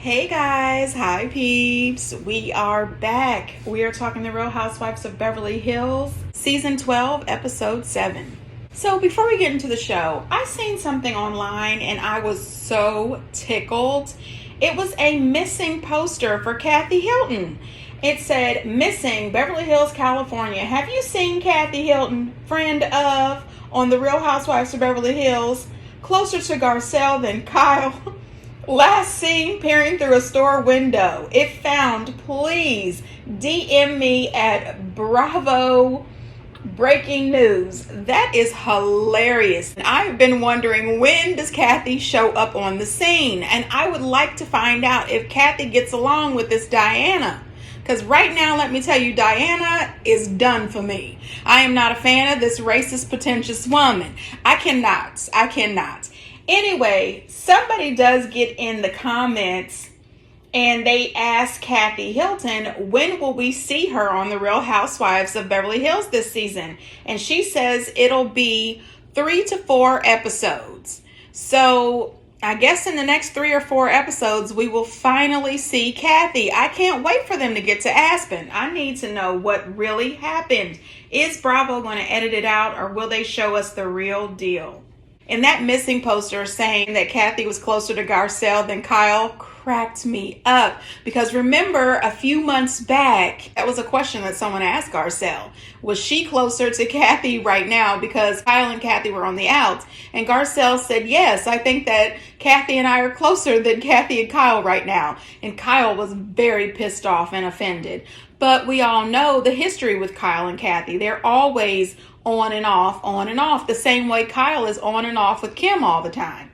Hey guys, hi peeps. We are back. We are talking The Real Housewives of Beverly Hills, season 12, episode 7. So before we get into the show, I seen something online and I was so tickled. It was a missing poster for Kathy Hilton. It said, "Missing, Beverly Hills, California. Have you seen Kathy Hilton, friend of, on The Real Housewives of Beverly Hills, closer to Garcelle than Kyle? Last seen peering through a store window. If found, please DM me at Bravo Breaking News." That is hilarious. I've been wondering, when does Kathy show up on the scene? And I would like to find out if Kathy gets along with this Diana. Because right now, let me tell you, Diana is done for me. I am not a fan of this racist, pretentious woman. I cannot. Anyway, somebody does get in the comments and they ask Kathy Hilton, when will we see her on The Real Housewives of Beverly Hills this season? And she says it'll be 3 to 4 episodes. So I guess in the next 3 or 4 episodes, we will finally see Kathy. I can't wait for them to get to Aspen. I need to know what really happened. Is Bravo going to edit it out, or will they show us the real deal? And that missing poster saying that Kathy was closer to Garcelle than Kyle cracked me up. Because remember, a few months back, that was a question that someone asked Garcelle. Was she closer to Kathy right now because Kyle and Kathy were on the outs? And Garcelle said, yes, I think that Kathy and I are closer than Kathy and Kyle right now. And Kyle was very pissed off and offended. But we all know the history with Kyle and Kathy. They're always on and off, the same way Kyle is on and off with Kim all the time.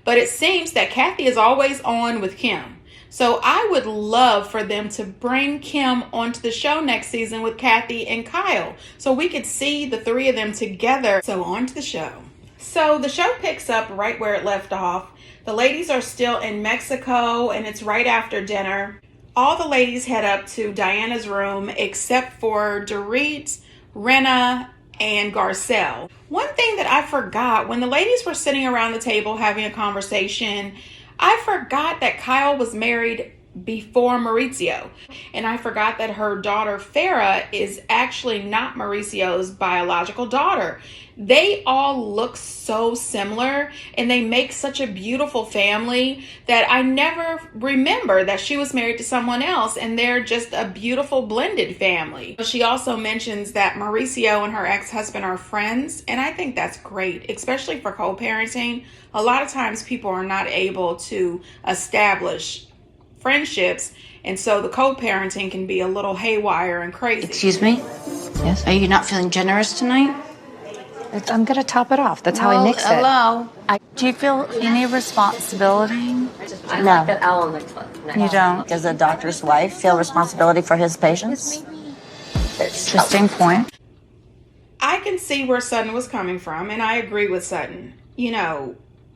But it seems that Kathy is always on with Kim. So I would love for them to bring Kim onto the show next season with Kathy and Kyle, so we could see the three of them together. So on to the show. So the show picks up right where it left off. The ladies are still in Mexico and it's right after dinner. All the ladies head up to Diana's room except for Dorit, Renna, and Garcelle. One thing that I forgot, when the ladies were sitting around the table having a conversation, I forgot that Kyle was married before Mauricio. And I forgot that her daughter Farrah is actually not Mauricio's biological daughter. They all look so similar and they make such a beautiful family that I never remember that she was married to someone else, and they're just a beautiful blended family. She also mentions that Mauricio and her ex-husband are friends, and I think that's great, especially for co-parenting. A lot of times people are not able to establish friendships, and so the co-parenting can be a little haywire and crazy. Excuse me? Yes? Are you not feeling generous tonight? I'm gonna top it off. That's how I mix it. Hello? Do you feel any responsibility? No. You don't? Does a doctor's wife feel responsibility for his patients? Interesting point. I can see where Sutton was coming from, and I agree with Sutton. You know,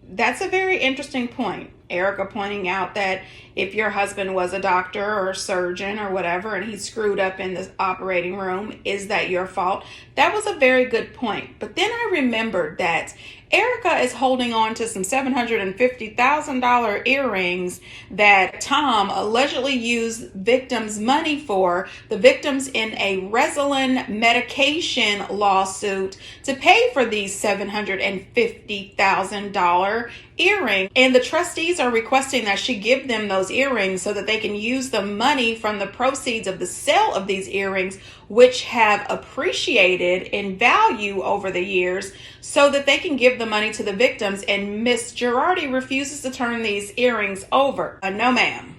that's a very interesting point. Erica pointing out that if your husband was a doctor or a surgeon or whatever and he screwed up in the operating room, is that your fault? That was a very good point. But then I remembered that Erica is holding on to some $750,000 earrings that Tom allegedly used victims' money for, the victims in a Resolin medication lawsuit, to pay for these $750,000 earrings. And the trustees are requesting that she give them those earrings so that they can use the money from the proceeds of the sale of these earrings, which have appreciated in value over the years, so that they can give the money to the victims. And Miss Girardi refuses to turn these earrings over. No ma'am.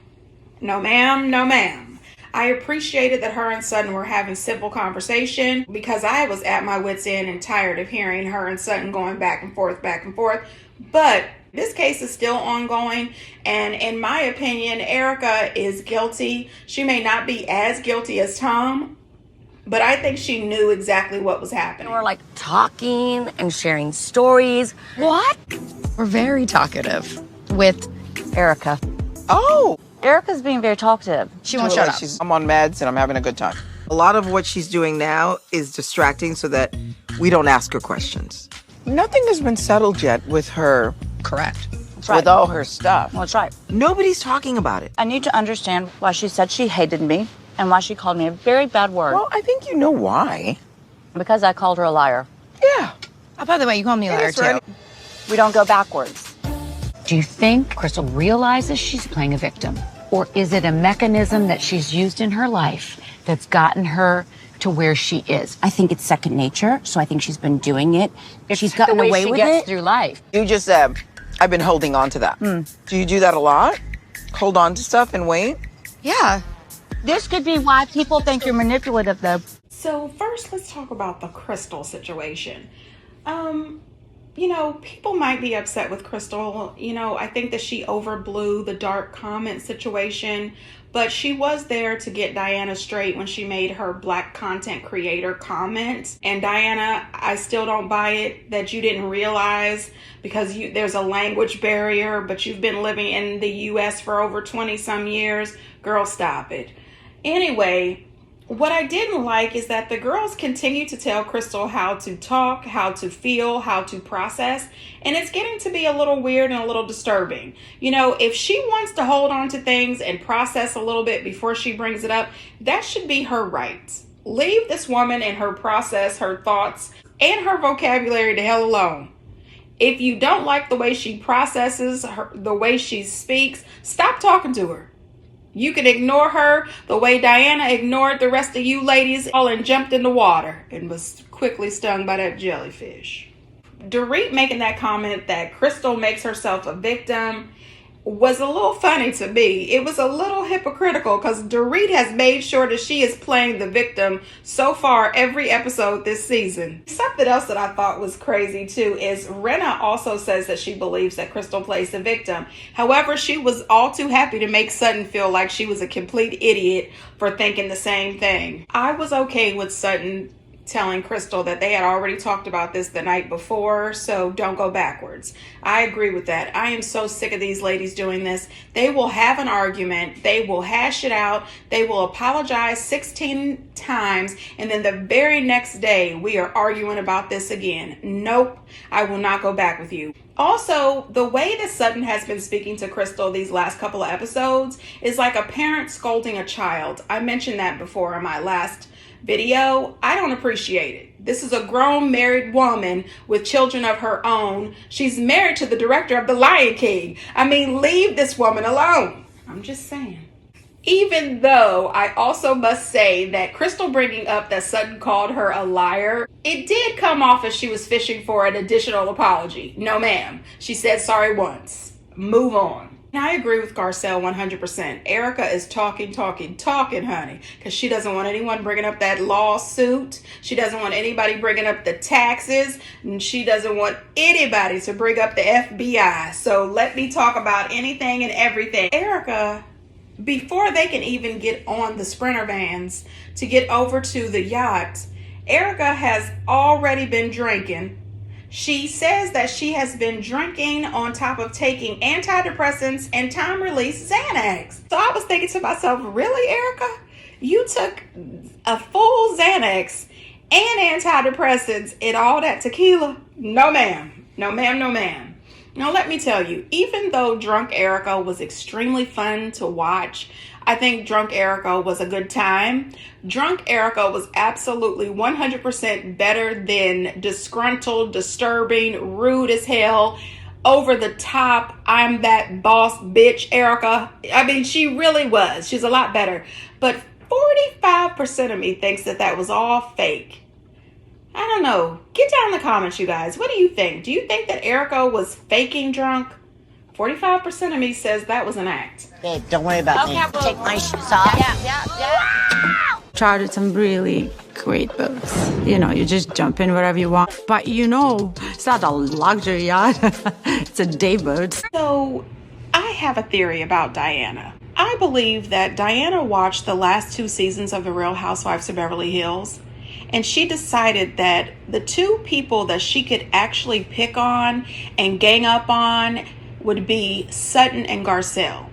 No ma'am, no ma'am. I appreciated that her and Sutton were having civil conversation, because I was at my wit's end and tired of hearing her and Sutton going back and forth. But this case is still ongoing, and in my opinion, Erica is guilty. She may not be as guilty as Tom, but I think she knew exactly what was happening. We're like talking and sharing stories. What? We're very talkative with Erica. Oh, Erica's being very talkative. she won't shut up. I'm on meds and I'm having a good time. A lot of what she's doing now is distracting so that we don't ask her questions. Nothing has been settled yet with her. Correct. right. with all her stuff. Well, that's right. Nobody's talking about it. I need to understand why she said she hated me and why she called me a very bad word. Well, I think you know why. Because I called her a liar. Yeah. Oh, by the way, you called me a liar, That's right. too. We don't go backwards. Do you think Crystal realizes she's playing a victim? Or is it a mechanism that she's used in her life that's gotten her to where she is? I think it's second nature, so I think she's been doing it. She's gotten the way away she with gets it. through life. You just said, I've been holding on to that. Do you do that a lot? Hold on to stuff and wait? Yeah. This could be why people think you're manipulative, though. So first, let's talk about the Crystal situation. People might be upset with Crystal. I think that she overblew the dark comment situation, but she was there to get Diana straight when she made her black content creator comment. And Diana, I still don't buy it that you didn't realize because there's a language barrier, but you've been living in the US for over 20 some years. Girl, stop it. Anyway, what I didn't like is that the girls continue to tell Crystal how to talk, how to feel, how to process, and it's getting to be a little weird and a little disturbing. If she wants to hold on to things and process a little bit before she brings it up, that should be her right. Leave this woman and her process, her thoughts, and her vocabulary the hell alone. If you don't like the way she processes, the way she speaks, stop talking to her. You can ignore her the way Diana ignored the rest of you ladies all and jumped in the water and was quickly stung by that jellyfish. Dorit making that comment that Crystal makes herself a victim was a little funny to me. It was a little hypocritical because Dorit has made sure that she is playing the victim so far every episode this season. Something else that I thought was crazy too is Renna also says that she believes that Crystal plays the victim. However, she was all too happy to make Sutton feel like she was a complete idiot for thinking the same thing. I was okay with Sutton telling Crystal that they had already talked about this the night before, so don't go backwards. I agree with that. I am so sick of these ladies doing this. They will have an argument, they will hash it out, they will apologize 16 times, and then the very next day we are arguing about this again. Nope, I will not go back with you. Also, the way that Sutton has been speaking to Crystal these last couple of episodes is like a parent scolding a child. I mentioned that before in my last video. I don't appreciate it. This is a grown married woman with children of her own. She's married to the director of The Lion King. I mean, leave this woman alone. I'm just saying. Even though I also must say that Crystal bringing up that Sutton called her a liar, it did come off as she was fishing for an additional apology. No, ma'am. She said sorry once. Move on. Now, I agree with Garcelle 100%. Erica is talking, honey, because she doesn't want anyone bringing up that lawsuit. She doesn't want anybody bringing up the taxes, and she doesn't want anybody to bring up the FBI. So let me talk about anything and everything. Erica, before they can even get on the Sprinter vans to get over to the yacht, Erica has already been drinking. She says that she has been drinking on top of taking antidepressants and time-release Xanax. So I was thinking to myself, really, Erica? You took a full Xanax and antidepressants and all that tequila? No, ma'am. No, ma'am. No, ma'am. Now, let me tell you, even though Drunk Erica was extremely fun to watch, I think Drunk Erica was a good time. Drunk Erica was absolutely 100% better than disgruntled, disturbing, rude as hell, over the top, I'm that boss bitch Erica. I mean, she really was. She's a lot better. But 45% of me thinks that was all fake. I don't know. Get down in the comments, you guys. What do you think? Do you think that Erica was faking drunk? 45% of me says that was an act. Babe, don't worry about me. Take my shoes off. Yeah. Chartered some really great boats. You just jump in wherever you want. But it's not a luxury yacht. It's a day boat. So I have a theory about Diana. I believe that Diana watched the last 2 seasons of The Real Housewives of Beverly Hills, and she decided that the 2 people that she could actually pick on and gang up on would be Sutton and Garcelle.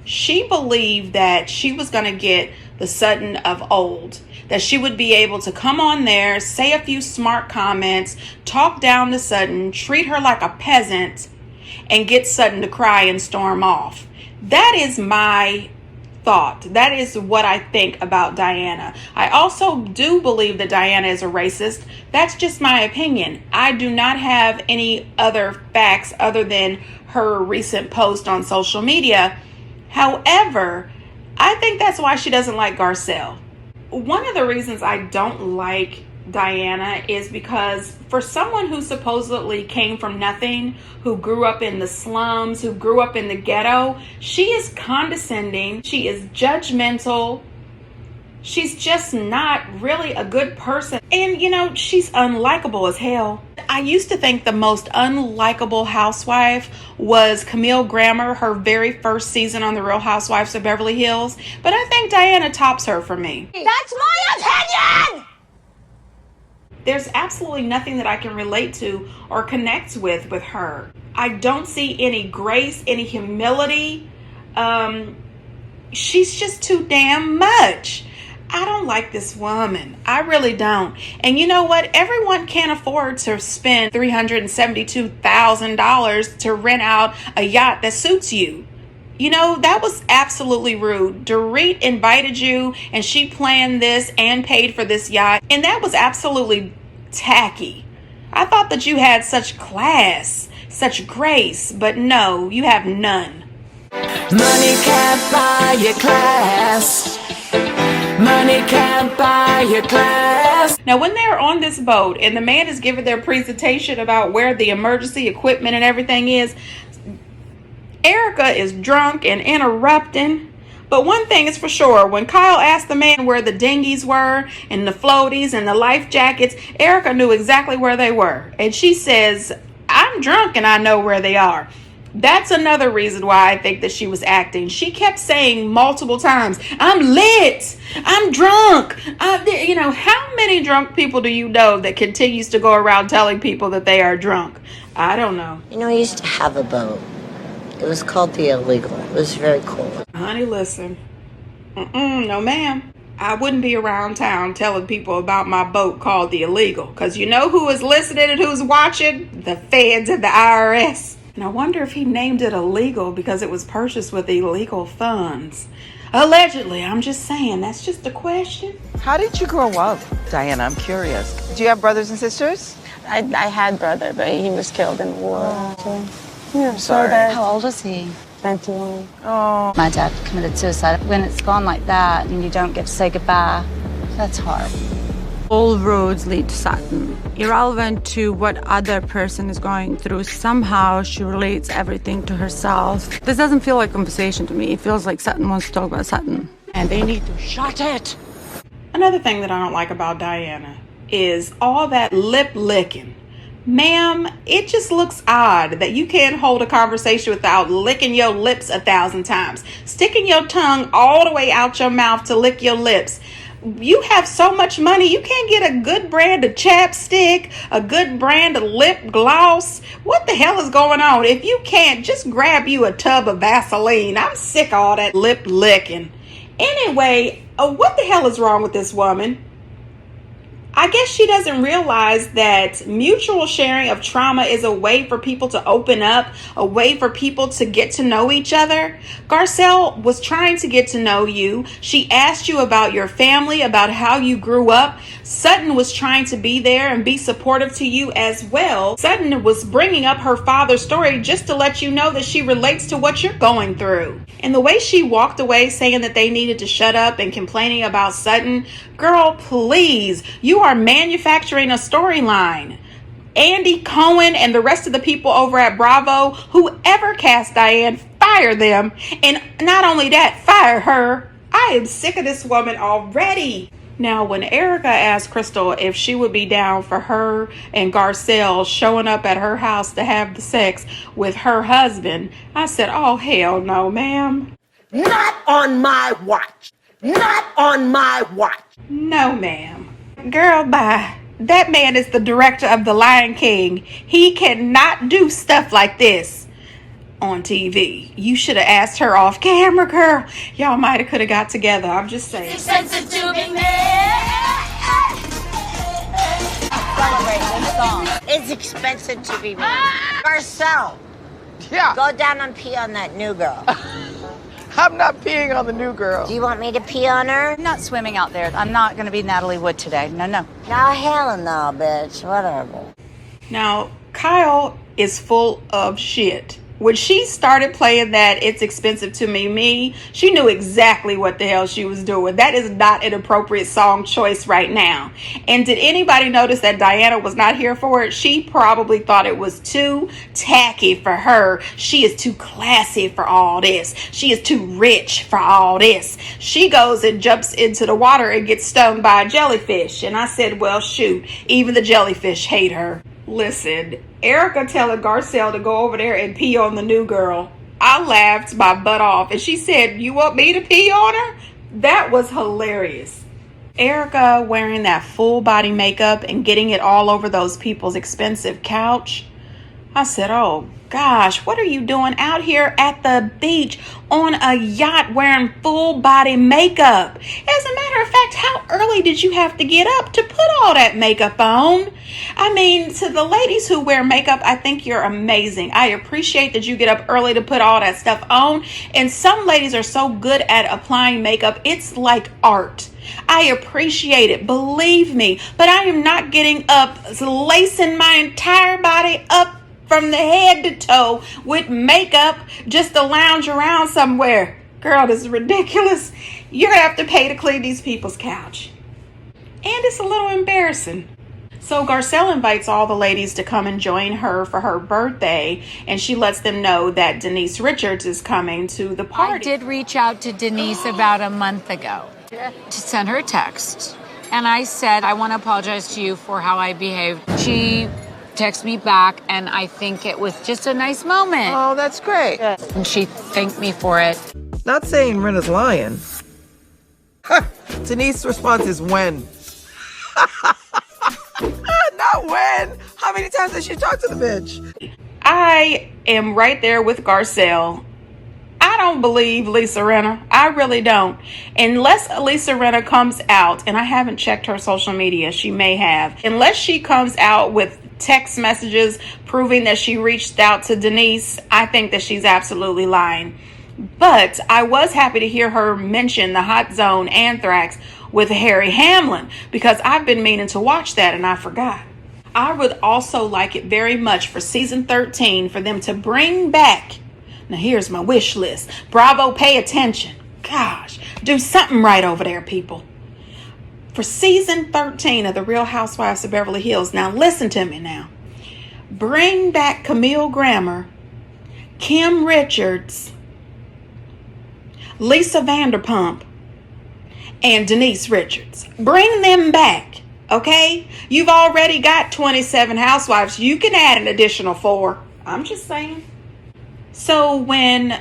She believed that she was going to get the Sutton of old, that she would be able to come on there, say a few smart comments, talk down to Sutton, treat her like a peasant, and get Sutton to cry and storm off. That is my thought. That is what I think about Diana. I also do believe that Diana is a racist. That's just my opinion. I do not have any other facts other than her recent post on social media. However, I think that's why she doesn't like Garcelle. One of the reasons I don't like Diana is because for someone who supposedly came from nothing, who grew up in the slums, who grew up in the ghetto, she is condescending, she is judgmental, she's just not really a good person, and she's unlikable as hell. I used to think the most unlikable housewife was Camille Grammer, her very first season on The Real Housewives of Beverly Hills, but I think Diana tops her for me. That's my opinion! There's absolutely nothing that I can relate to or connect with her. I don't see any grace, any humility. She's just too damn much. I don't like this woman. I really don't. And you know what? Everyone can't afford to spend $372,000 to rent out a yacht that suits you. That was absolutely rude. Dorit invited you and she planned this and paid for this yacht. And that was absolutely tacky. I thought that you had such class, such grace, but no, you have none. Money can't buy your class. Money can't buy your class. Now, when they're on this boat and the man is giving their presentation about where the emergency equipment and everything is, Erica is drunk and interrupting. But one thing is for sure, when Kyle asked the man where the dinghies were and the floaties and the life jackets, Erica knew exactly where they were. And she says, I'm drunk and I know where they are. That's another reason why I think that she was acting. She kept saying multiple times, I'm lit, I'm drunk. How many drunk people do you know that continues to go around telling people that they are drunk? I don't know. I used to have a boat. It was called the Illegal. It was very cool. Honey, listen. No, ma'am. I wouldn't be around town telling people about my boat called the Illegal. Because you know who is listening and who's watching? The feds and the IRS. And I wonder if he named it Illegal because it was purchased with illegal funds. Allegedly, I'm just saying. That's just a question. How did you grow up, Diana? I'm curious. Do you have brothers and sisters? I had brother, but he was killed in the war. Oh. Yeah, I'm sorry. How old was he? 21. Oh. My dad committed suicide. When it's gone like that and you don't get to say goodbye, that's hard. All roads lead to Sutton. Irrelevant to what other person is going through, somehow she relates everything to herself. This doesn't feel like conversation to me. It feels like Sutton wants to talk about Sutton. And they need to shut it. Another thing that I don't like about Diana is all that lip licking. Ma'am, it just looks odd that you can't hold a conversation without licking your lips 1,000 times. Sticking your tongue all the way out your mouth to lick your lips. You have so much money, you can't get a good brand of chapstick, a good brand of lip gloss. What the hell is going on? If you can't, just grab you a tub of Vaseline. I'm sick of all that lip licking. Anyway, what the hell is wrong with this woman? I guess she doesn't realize that mutual sharing of trauma is a way for people to open up, a way for people to get to know each other. Garcelle was trying to get to know you. She asked you about your family, about how you grew up. Sutton was trying to be there and be supportive to you as well. Sutton was bringing up her father's story just to let you know that she relates to what you're going through. And the way she walked away saying that they needed to shut up and complaining about Sutton, girl, please, you are manufacturing a storyline. Andy Cohen and the rest of the people over at Bravo, whoever cast Diane, fire them. And not only that, fire her. I am sick of this woman already. Now, when Erica asked Crystal if she would be down for her and Garcelle showing up at her house to have the sex with her husband, I said, oh, hell no, ma'am. Not on my watch. Not on my watch. No, ma'am. Girl, bye. That man is the director of The Lion King. He cannot do stuff like this on TV. You should have asked her off camera, girl. Y'all might have could have got together. I'm just saying. Expensive to be made. It's expensive to be married. Garcelle, Yeah. Go down and pee on that new girl. I'm not peeing on the new girl. Do you want me to pee on her? I'm not swimming out there. I'm not going to be Natalie Wood today. No. Now, hell no, bitch. Whatever. Now, Kyle is full of shit. When she started playing that It's Expensive to Me, she knew exactly what the hell she was doing. That is not an appropriate song choice right now. And did anybody notice that Diana was not here for it? She probably thought it was too tacky for her. She is too classy for all this. She is too rich for all this. She goes and jumps into the water and gets stung by a jellyfish. And I said, well, shoot, even the jellyfish hate her. Listen, Erica telling Garcelle to go over there and pee on the new girl. I laughed my butt off. And she said, you want me to pee on her? That was hilarious. Erica wearing that full body makeup and getting it all over those people's expensive couch. I said, oh gosh, what are you doing out here at the beach on a yacht wearing full body makeup? As a matter of fact, how early did you have to get up to put all that makeup on? I mean, to the ladies who wear makeup, I think you're amazing. I appreciate that you get up early to put all that stuff on. And some ladies are so good at applying makeup, it's like art. I appreciate it, believe me, but I am not getting up, lacing my entire body up from the head to toe with makeup just to lounge around somewhere. Girl, this is ridiculous. You're gonna have to pay to clean these people's couch. And it's a little embarrassing. So Garcelle invites all the ladies to come and join her for her birthday, and she lets them know that Denise Richards is coming to the party. I did reach out to Denise about a month ago to send her a text. And I said, I want to apologize to you for how I behaved. She texted me back, and I think it was just a nice moment. Oh, that's great. And she thanked me for it. Not saying Rena's lying. Denise's response is when. Not when. How many times has she talked to the bitch? I am right there with Garcelle. I don't believe Lisa Rinna. I really don't. Unless Lisa Rinna comes out, and I haven't checked her social media, she may have. Unless she comes out with text messages proving that she reached out to Denise, I think that she's absolutely lying. But I was happy to hear her mention the Hot Zone Anthrax with Harry Hamlin, because I've been meaning to watch that and I forgot. I would also like it very much for season 13 for them to bring back, now here's my wish list. Bravo, pay attention. Gosh, do something right over there, people. For season 13 of The Real Housewives of Beverly Hills, now listen to me now. Bring back Camille Grammer, Kim Richards, Lisa Vanderpump, and Denise Richards. Bring them back, okay? You've already got 27 housewives. You can add an additional 4. I'm just saying. So when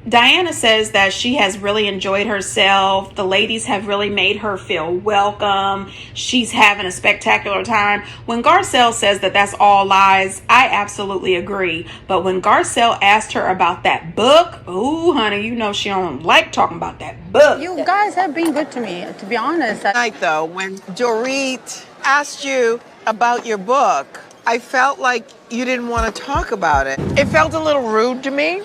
Diana says that she has really enjoyed herself, the ladies have really made her feel welcome, she's having a spectacular time. When Garcelle says that that's all lies, I absolutely agree. But when Garcelle asked her about that book, ooh, honey, you know she don't like talking about that book. You guys have been good to me, to be honest. Night though, when Dorit asked you about your book, I felt like you didn't want to talk about it. It felt a little rude to me.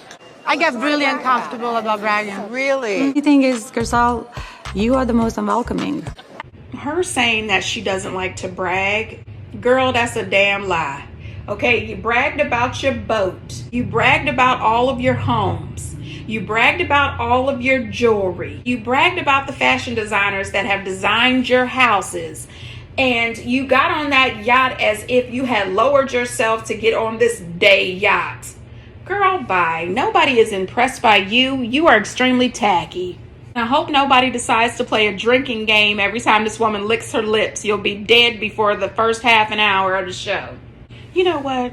I get really uncomfortable about bragging. Really? The thing is, Garcelle, you are the most unwelcoming. Her saying that she doesn't like to brag, girl, that's a damn lie. Okay, you bragged about your boat. You bragged about all of your homes. You bragged about all of your jewelry. You bragged about the fashion designers that have designed your houses. And you got on that yacht as if you had lowered yourself to get on this day yacht. Girl, bye. Nobody is impressed by you. You are extremely tacky. I hope nobody decides to play a drinking game every time this woman licks her lips. You'll be dead before the first half an hour of the show. You know what?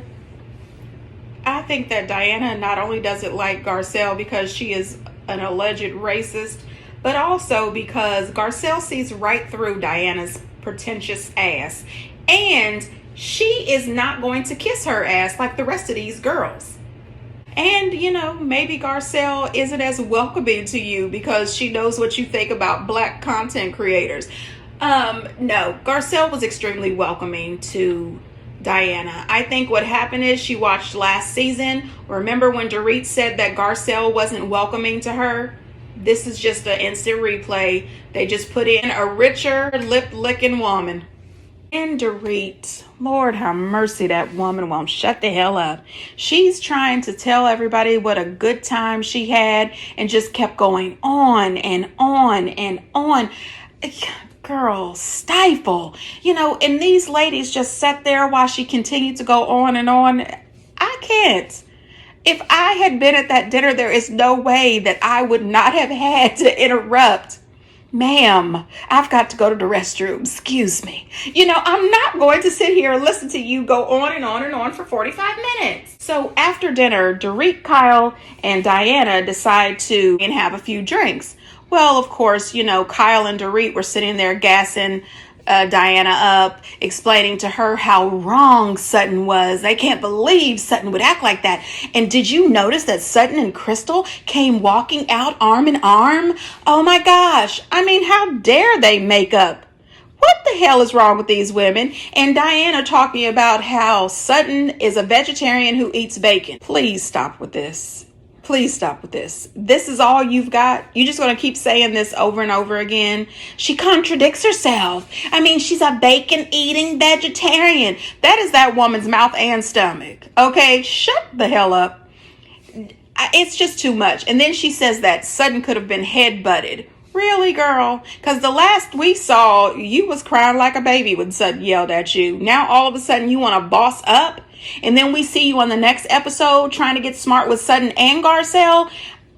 I think that Diana not only doesn't like Garcelle because she is an alleged racist, but also because Garcelle sees right through Diana's pretentious ass. And she is not going to kiss her ass like the rest of these girls. And, you know, maybe Garcelle isn't as welcoming to you because she knows what you think about black content creators. No, Garcelle was extremely welcoming to Diana. I think what happened is she watched last season. Remember when Dorit said that Garcelle wasn't welcoming to her? This is just an instant replay. They just put in a richer lip-licking woman. And Dorit, Lord have mercy, that woman won't shut the hell up. She's trying to tell everybody what a good time she had and just kept going on and on and on. Girl, stifle. You know, and these ladies just sat there while she continued to go on and on. I can't. If I had been at that dinner, there is no way that I would not have had to interrupt. Ma'am, I've got to go to the restroom. Excuse me. You know, I'm not going to sit here and listen to you go on and on and on for 45 minutes. So after dinner, Dorit, Kyle, and Diana decide to have a few drinks. Well, of course, you know, Kyle and Dorit were sitting there gassing Diana up, explaining to her how wrong Sutton was. They can't believe Sutton would act like that. And did you notice that Sutton and Crystal came walking out arm in arm? Oh my gosh. I mean, how dare they make up? What the hell is wrong with these women? And Diana talking about how Sutton is a vegetarian who eats bacon. Please stop with this. Please stop with this. This is all you've got? You're just going to keep saying this over and over again? She contradicts herself. I mean, she's a bacon-eating vegetarian. That is that woman's mouth and stomach. Okay, shut the hell up. It's just too much. And then she says that Sutton could have been head-butted. Really, girl? Because the last we saw, you was crying like a baby when Sutton yelled at you. Now, all of a sudden, you want to boss up? And then we see you on the next episode trying to get smart with Sutton and Garcelle.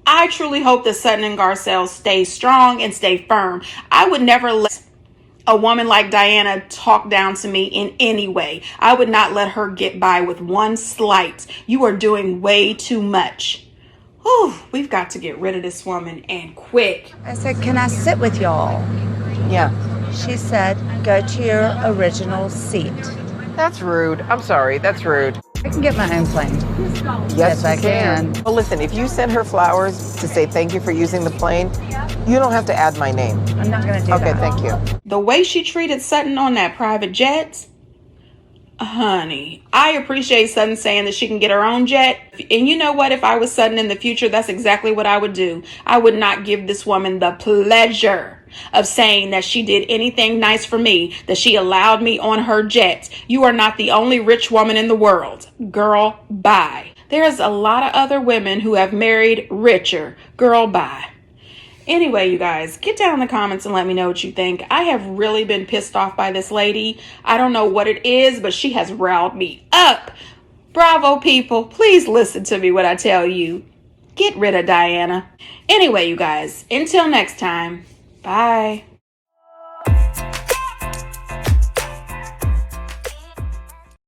I truly hope that Sutton and Garcelle stay strong and stay firm. I would never let a woman like Diana talk down to me in any way. I would not let her get by with one slight. You are doing way too much. Whew, we've got to get rid of this woman and quick. I said, can I sit with y'all? Yeah. She said, go to your original seat. That's rude. I'm sorry. That's rude. I can get my own plane. Yes, I you can. Well, listen, if you send her flowers to say thank you for using the plane, you don't have to add my name. I'm not going to do that. Okay, thank you. The way she treated Sutton on that private jet, honey, I appreciate Sutton saying that she can get her own jet. And you know what? If I was Sutton in the future, that's exactly what I would do. I would not give this woman the pleasure of saying that she did anything nice for me, that she allowed me on her jet. You are not the only rich woman in the world. Girl, bye. There's a lot of other women who have married richer. Girl, bye. Anyway, you guys, get down in the comments and let me know what you think. I have really been pissed off by this lady. I don't know what it is, but she has riled me up. Bravo, people. Please listen to me when I tell you. Get rid of Diana. Anyway, you guys, until next time. Bye.